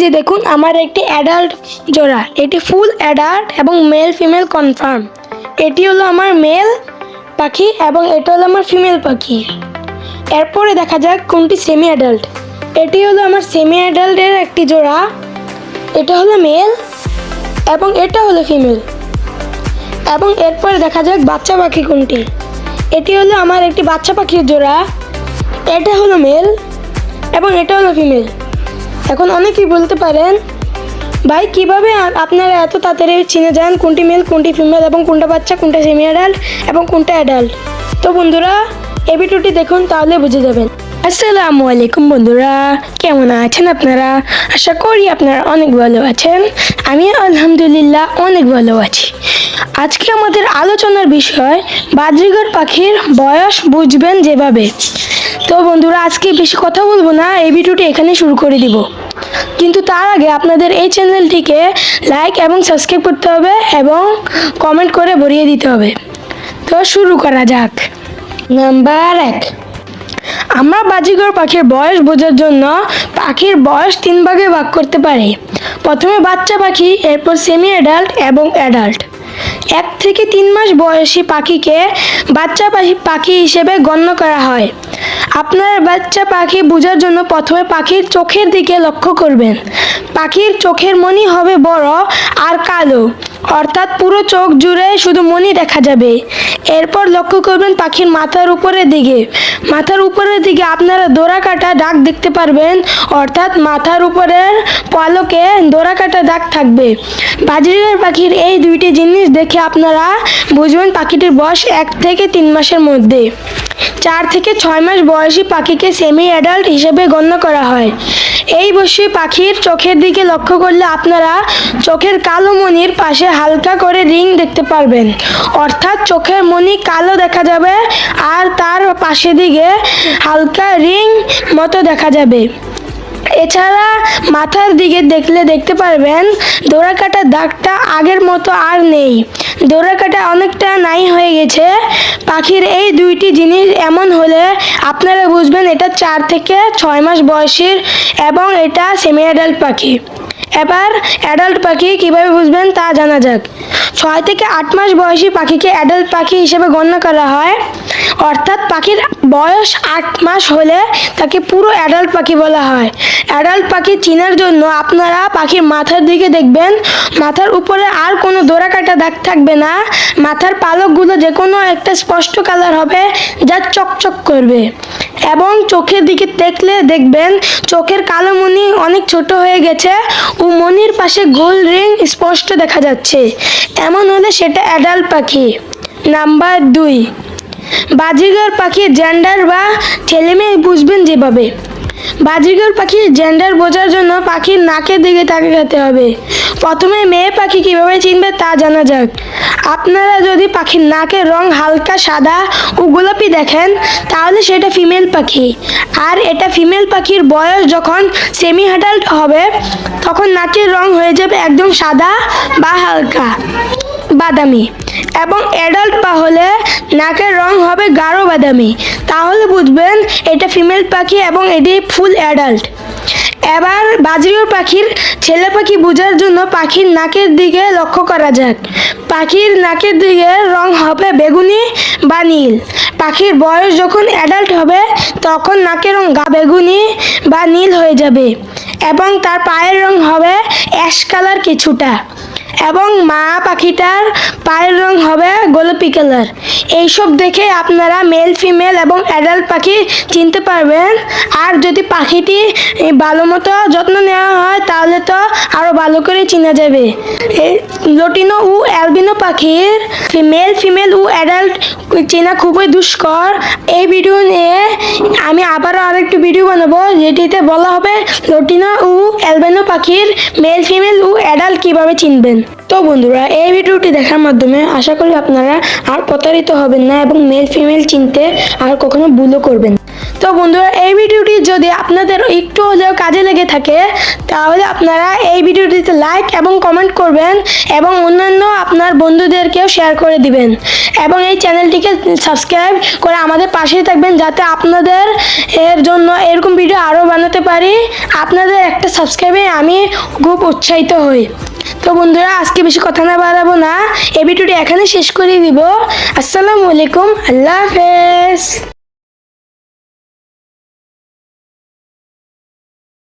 যে দেখুন আমার একটি অ্যাডাল্ট জোড়া, এটি ফুল অ্যাডাল্ট এবং মেল ফিমেল কনফার্ম। এটি হলো আমার মেল পাখি এবং এটা হলো আমার ফিমেল পাখি। এরপরে দেখা যাক কোনটি সেমি অ্যাডাল্ট। এটি হলো আমার সেমি অ্যাডাল্টের একটি জোড়া, এটা হলো মেল এবং এটা হলো ফিমেল। এবং এরপরে দেখা যাক বাচ্চা পাখি কোনটি। এটি হলো আমার একটি বাচ্চা পাখির জোড়া, এটা হলো মেল এবং এটা হলো ফিমেল। এখন অনেকেই বলতে পারেন, ভাই কিভাবে আপনারা এত তাড়াতাড়ি চিনে যান কোনটি মেল কোনটি ফিমেল এবং কোনটা বাচ্চা কোনটা সেমি অ্যাডাল্ট এবং কোনটা অ্যাডাল্ট? তো বন্ধুরা এই ভিডিওটি দেখুন, তাহলে বুঝে যাবেন। আসসালামু আলাইকুম বন্ধুরা, কেমন আছেন আপনারা? আশা করি আপনারা অনেক ভালো আছেন। আমি আলহামদুলিল্লাহ অনেক ভালো আছি। আজকে আমাদের আলোচনার বিষয় বাজরিগার পাখির বয়স বুঝবেন যেভাবে। তো বন্ধুরা আজকে বেশি কথা বলবো না, এই ভিডিওটি এখানে শুরু করে দিব। কিন্তু তার আগে আপনাদের এই চ্যানেলটিকে লাইক এবং সাবস্ক্রাইব করতে হবে এবং কমেন্ট করে ভরিয়ে দিতে হবে। তো শুরু করা যাক। নাম্বার 1, আমরা বাজিগর পাখির বয়স বোঝার জন্য পাখির বয়স 3 ভাগে ভাগ করতে পারি। প্রথমে বাচ্চা পাখি, এরপর সেমি অ্যাডাল্ট এবং অ্যাডাল্ট। 1 থেকে 3 মাস বয়সী পাখিকে বাচ্চা পাখি হিসেবে গণ্য করা হয়। আপনার বাচ্চা পাখি বোঝার জন্য প্রথমে পাখির চোখের দিকে লক্ষ্য করবেন। পাখির চোখের মনি হবে বড় আর কালো, অর্থাৎ পুরো চোখ জুড়ে শুধু মনি দেখা যাবে। এরপর লক্ষ্য করবেন পাখির মাথার উপরের দিকে। মাথার উপরের দিকে আপনারা ডোরাকাটা দাগ দেখতে পারবেন, অর্থাৎ মাথার উপরের পালকে ডোরাকাটা দাগ থাকবে। বাজরিগার পাখির এই দুইটি জিনিস দেখে আপনারা বুঝবেন পাখিটির বয়স 1 থেকে 3 মাসের মধ্যে। 4 থেকে 6 মাস বয়সী পাখিকে সেমি অ্যাডাল্ট হিসেবে গণ্য করা হয়। এই বয়সী পাখির চোখের দিকে লক্ষ্য করলে আপনারা চোখের কালো মনির পাশে হালকা করে রিং দেখতে পারবেন, অর্থাৎ চোখের মনি কালো দেখা যাবে আর তার পাশে দিকে হালকা রিং মতো দেখা যাবে। এছাড়া মাথার দিকে দেখতে পারবেন ডোরাকাটা দাগটা আগের মতো আর নেই, ডোরাকাটা অনেকটা নাই হয়ে গেছে। পাখির এই দুইটি জিনিস এমন হলে আপনারা বুঝবেন এটা 4 থেকে 6 মাস বয়সের এবং এটা সেমি অ্যাডাল্ট পাখি। এবার অ্যাডাল্ট পাখি কিভাবে বুঝবেন তা জানা যাক। 6 থেকে 8 মাস বয়সী পাখিকে অ্যাডাল্ট পাখি হিসেবে গণ্য করা হয়, অর্থাৎ পাখির বয়স 8 মাস হলে তাকে পুরো অ্যাডাল্ট পাখি বলা হয়। অ্যাডাল্ট পাখি চেনার জন্য আপনারা পাখির মাথার দিকে দেখবেন, মাথার উপরে আর কোনো ডোরাকাটা দাগ থাকবে না। মাথার পালকগুলো যে কোনো একটা স্পষ্ট কালার হবে যা চকচক করবে। এবং চোখের দিকে দেখবেন চোখের কালো মনি অনেক ছোট হয়ে গেছে ও মনির পাশে গোল রিং স্পষ্ট দেখা যাচ্ছে। এমন হলে সেটা অ্যাডাল্ট পাখি। নাম্বার 2, বাজিগার পাখির জেন্ডার বা ছেলে মেয়ে বুঝবেন যেভাবে। বাজিগার পাখির জেন্ডার বোঝার জন্য পাখির নাকের দিকে তাকাতে হবে। প্রথমে মেয়ে পাখি কিভাবে চিনবে তা জানা যাক। আপনারা যদি পাখির নাকের রং হালকা সাদা ও গোলাপি দেখেন তাহলে সেটা ফিমেল পাখি। আর এটা ফিমেল পাখির বয়স যখন সেমি অ্যাডাল্ট হবে তখন নাকের রং হয়ে যাবে একদম সাদা বা হালকা বাদামি, এবং অ্যাডাল্ট পা হলে নাকের রং হবে গাঢ় বাদামি। তাহলে বুঝবেন এটা ফিমেল পাখি এবং এটি ফুল অ্যাডাল্ট। এবার বাজরিগার পাখির ছেলে পাখি বোঝার জন্য পাখির নাকের দিকে লক্ষ্য করা যাক। পাখির নাকের দিকে রং হবে বেগুনি বা নীল। পাখির বয়স যখন অ্যাডাল্ট হবে তখন নাকের রং বেগুনি বা নীল হয়ে যাবে এবং তার পায়ের রং হবে অ্যাশ কালার কিছুটা, এবং মা পাখিটার পায়ের রং হবে গোলাপি কালার। এইসব দেখে আপনারা মেল ফিমেল এবং অ্যাডাল্ট পাখি চিনতে পারবেন। আর যদি পাখিটি ভালো মতো যত্ন নেওয়া হয় তাহলে তো আরও ভালো করে চেনা যাবে। লটিনো ও অ্যালবিনো পাখির মেল ফিমেল ও অ্যাডাল্ট চেনা খুবই দুষ্কর। এই ভিডিও নিয়ে আমি আবারও আরেকটি ভিডিও বানাবো যেটিতে বলা হবে লটিনো ও অ্যালবিনো পাখির মেল ফিমেল ও অ্যাডাল্ট কীভাবে চিনবেন। তো বন্ধুরা, এই ভিডিওটি দেখার মাধ্যমে আশা করি আপনারা আর প্রতারিত হবেন না এবং মেল ফিমেল চিনতে আর কখনো ভুলও করবেন না। তো বন্ধুরা, এই ভিডিওটি যদি আপনাদের একটু হলেও কাজে লেগে থাকে তাহলে আপনারা এই ভিডিওটিতে লাইক এবং কমেন্ট করবেন এবং অন্যান্য আপনার বন্ধুদেরকেও শেয়ার করে দিবেন এবং এই চ্যানেলটিকে সাবস্ক্রাইব করে আমাদের পাশেই থাকবেন যাতে আপনাদের এর জন্য এরকম ভিডিও আরও বানাতে পারি। আপনাদের একটা সাবস্ক্রাইবে আমি খুব উৎসাহিত হই। তো বন্ধুরা, আজকে বেশি কথা না বাড়াবো না, এই ভিডিওটি এখানে শেষ করে দিব। আসসালামু আলাইকুম, আল্লাহ হাফেজ।